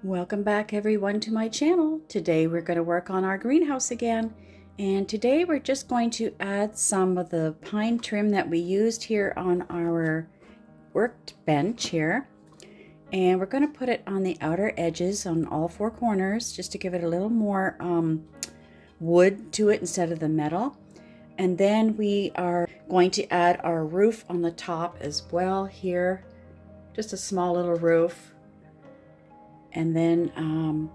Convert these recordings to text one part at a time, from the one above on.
Welcome back everyone to my channel. Today we're going to work on our greenhouse again, and today we're just going to add some of the pine trim that we used here on our workbench here, and we're going to put it on the outer edges on all four corners just to give it a little more wood to it instead of the metal. And then we are going to add our roof on the top as well here, just a small little roof. And then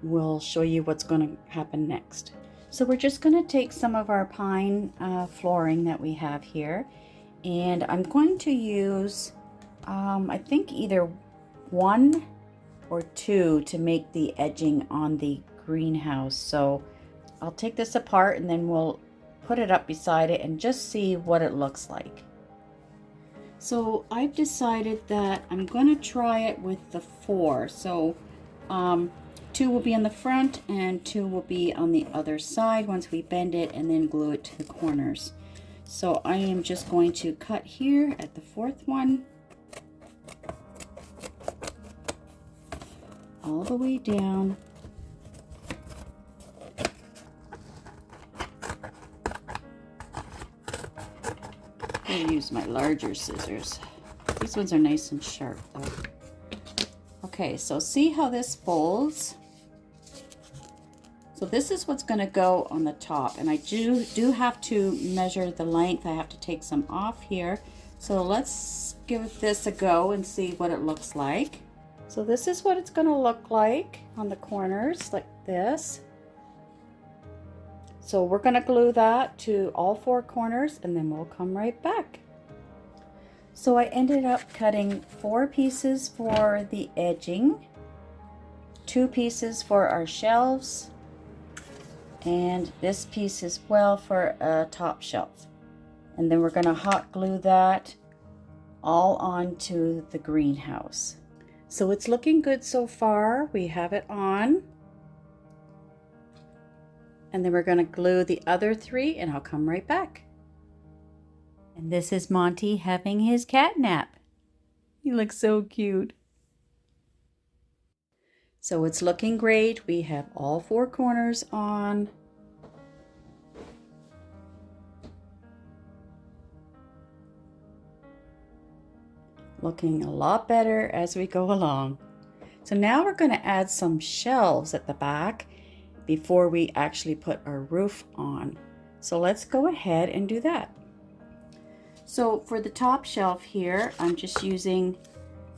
we'll show you what's going to happen next. So we're just going to take some of our pine flooring that we have here, and I'm going to use I think either 1 or 2 to make the edging on the greenhouse. So I'll take this apart and then we'll put it up beside it and just see what it looks like. So I've decided that I'm going to try it with the 4. So 2 will be on the front and 2 will be on the other side once we bend it and then glue it to the corners. So I am just going to cut here at the 4th one, all the way down. I'm going to use my larger scissors. These ones are nice and sharp though. Okay, so see how this folds? So this is what's going to go on the top, and I do have to measure the length. I have to take some off here. So let's give this a go and see what it looks like. So this is what it's going to look like on the corners, like this. So we're going to glue that to all 4 corners and then we'll come right back. So I ended up cutting 4 pieces for the edging, 2 pieces for our shelves, and this piece as well for a top shelf. And then we're going to hot glue that all onto the greenhouse. So it's looking good so far. We have it on. And then we're going to glue the other 3 and I'll come right back. And this is Monty having his cat nap. He looks so cute. So it's looking great. We have all 4 corners on. Looking a lot better as we go along. So now we're going to add some shelves at the back before we actually put our roof on. So let's go ahead and do that. So for the top shelf here, I'm just using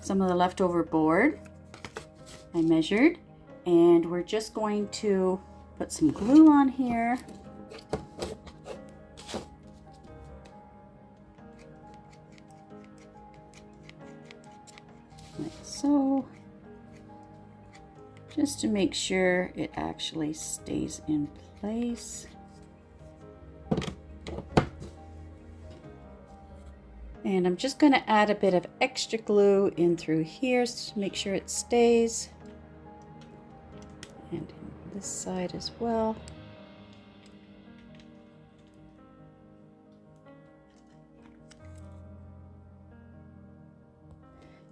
some of the leftover board I measured, and we're just going to put some glue on here. Like so. Just to make sure it actually stays in place. And I'm just going to add a bit of extra glue in through here to make sure it stays. And in this side as well.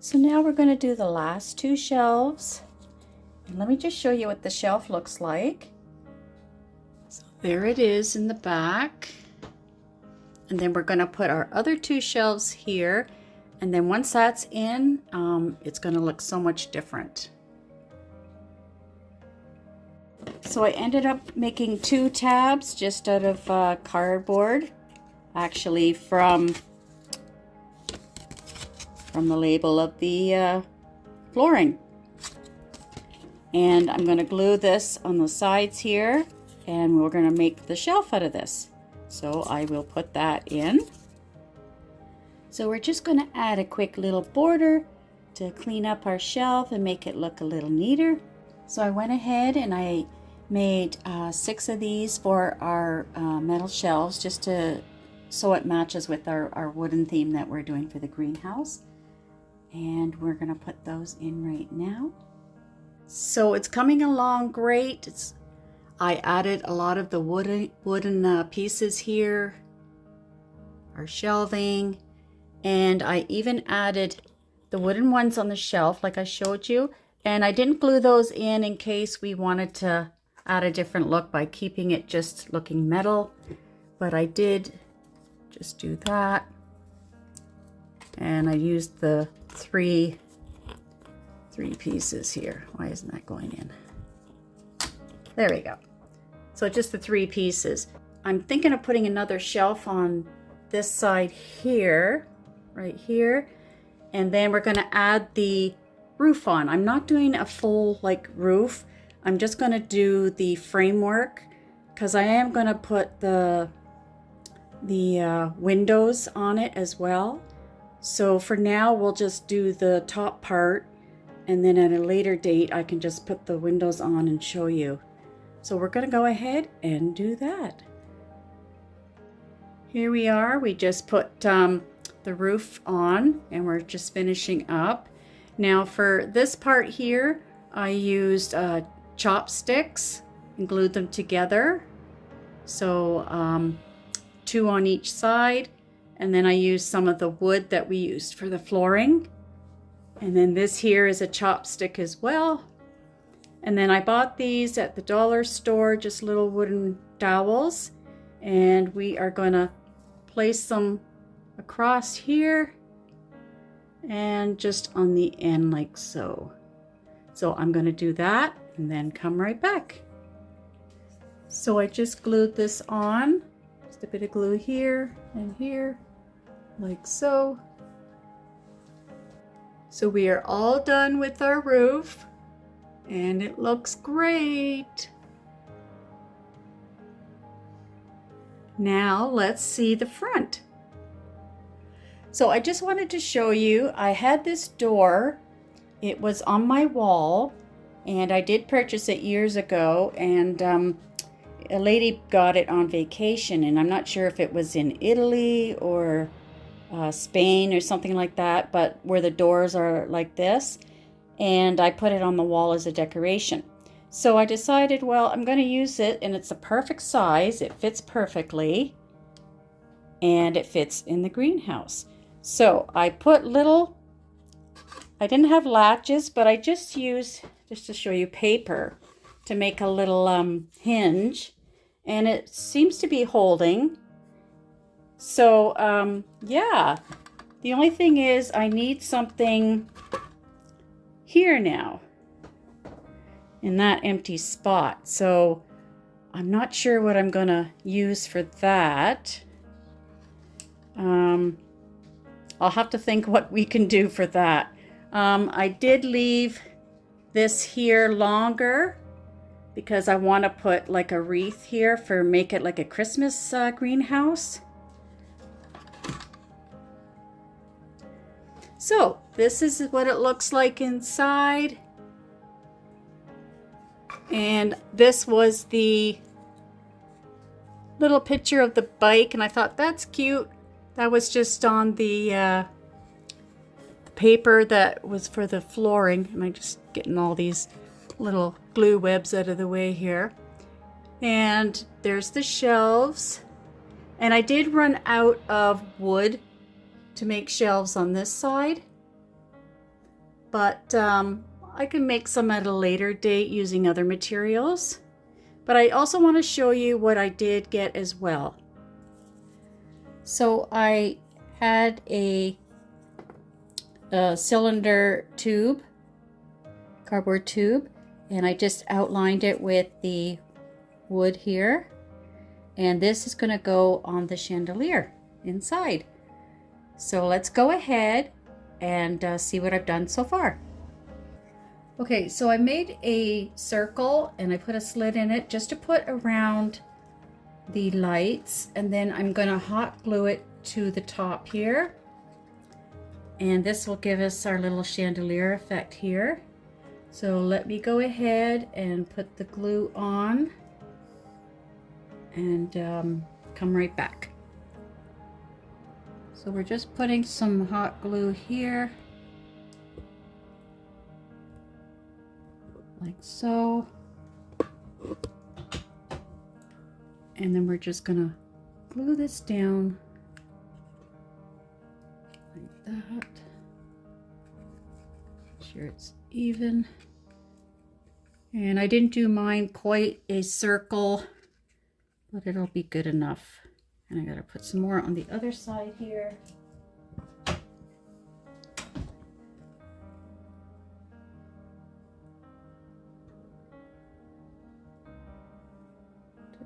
So now we're going to do the last 2 shelves. And let me just show you what the shelf looks like. So there it is in the back. And then we're going to put our other 2 shelves here. And then once that's in, it's going to look so much different. So I ended up making 2 tabs just out of cardboard, actually from the label of the flooring. And I'm going to glue this on the sides here, and we're going to make the shelf out of this. So I will put that in. So we're just going to add a quick little border to clean up our shelf and make it look a little neater. So I went ahead and I made 6 of these for our metal shelves, just so it matches with our wooden theme that we're doing for the greenhouse. And we're going to put those in right now. So it's coming along great. I added a lot of the wooden pieces here, our shelving, And I even added the wooden ones on the shelf like I showed you. And I didn't glue those in case we wanted to add a different look by keeping it just looking metal. But I did just do that. And I used the three pieces here. Why isn't that going in? There we go. So just the 3 pieces. I'm thinking of putting another shelf on this side here, right here. And then we're going to add the roof on. I'm not doing a full like roof. I'm just going to do the framework because I am going to put the windows on it as well. So for now, we'll just do the top part, and then at a later date, I can just put the windows on and show you. So we're going to go ahead and do that. Here we are. We just put the roof on, and we're just finishing up. Now for this part here, I used chopsticks and glued them together. So 2 on each side. And then I used some of the wood that we used for the flooring. And then this here is a chopstick as well. And then I bought these at the dollar store, just little wooden dowels. And we are going to place them across here and just on the end like so. So I'm going to do that and then come right back. So I just glued this on. Just a bit of glue here and here, like so. So we are all done with our roof, and it looks great. Now let's see the front. So I just wanted to show you, I had this door. It was on my wall, and I did purchase it years ago, and a lady got it on vacation, and I'm not sure if it was in Italy or Spain or something like that, but where the doors are like this, and I put it on the wall as a decoration. So I decided, well, I'm going to use it, and it's a perfect size. It fits perfectly, and it fits in the greenhouse. So I put little, I didn't have latches, but I just used, just to show you, paper to make a little hinge, and it seems to be holding. So yeah, the only thing is I need something here now in that empty spot. So I'm not sure what I'm gonna use for that. I'll have to think what we can do for that. I did leave this here longer because I want to put like a wreath here for make it like a Christmas greenhouse. So this is what it looks like inside. And this was the little picture of the bike, and I thought that's cute. That was just on the paper that was for the flooring. Am I just getting all these little glue webs out of the way here? And there's the shelves. And I did run out of wood to make shelves on this side, but I can make some at a later date using other materials. But I also want to show you what I did get as well. So I had a cylinder tube, cardboard tube, and I just outlined it with the wood here. And this is going to go on the chandelier inside. So let's go ahead and see what I've done so far. Okay, so I made a circle and I put a slit in it just to put around the lights, and then I'm going to hot glue it to the top here, and this will give us our little chandelier effect here. So let me go ahead and put the glue on and come right back. So we're just putting some hot glue here, like so. And then we're just gonna glue this down like that. Make sure it's even. And I didn't do mine quite a circle, but it'll be good enough. And I gotta put some more on the other side here.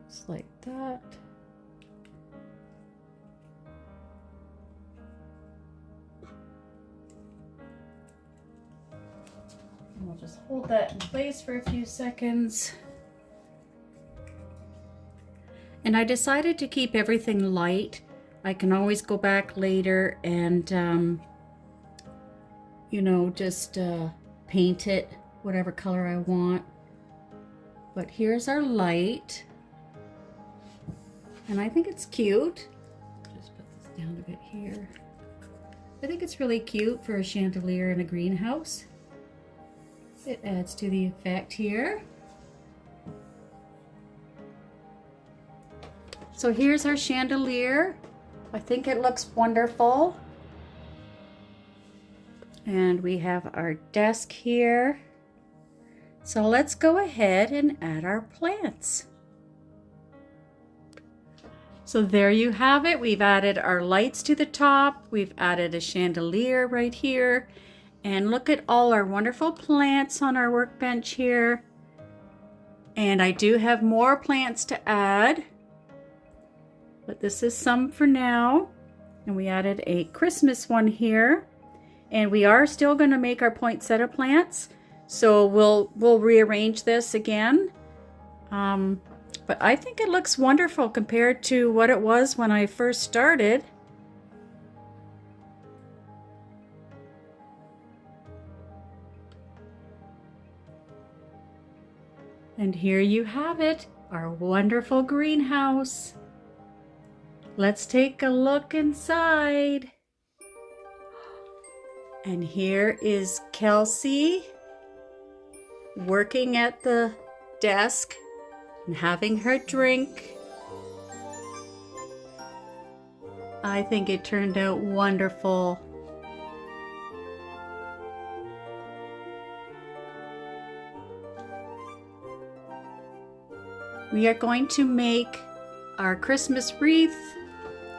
Just like that. And we'll just hold that in place for a few seconds. And I decided to keep everything light. I can always go back later and, you know, just paint it whatever color I want. But here's our light. And I think it's cute. Just put this down a bit here. I think it's really cute for a chandelier in a greenhouse. It adds to the effect here. So here's our chandelier. I think it looks wonderful. And we have our desk here. So let's go ahead and add our plants. So there you have it. We've added our lights to the top. We've added a chandelier right here. And look at all our wonderful plants on our workbench here. And I do have more plants to add, but this is some for now. And we added a Christmas one here. And we are still going to make our poinsettia plants. So we'll rearrange this again. But I think it looks wonderful compared to what it was when I first started. And here you have it, our wonderful greenhouse. Let's take a look inside. And here is Kelsey working at the desk and having her drink. I think it turned out wonderful. We are going to make our Christmas wreath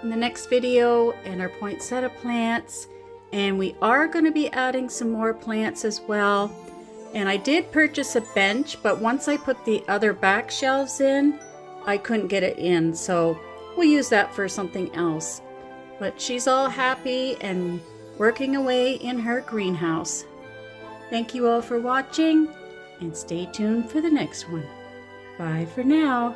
in the next video and our poinsettia plants. And we are going to be adding some more plants as well. And I did purchase a bench, but once I put the other back shelves in, I couldn't get it in. So we'll use that for something else. But she's all happy and working away in her greenhouse. Thank you all for watching and stay tuned for the next one. Bye for now.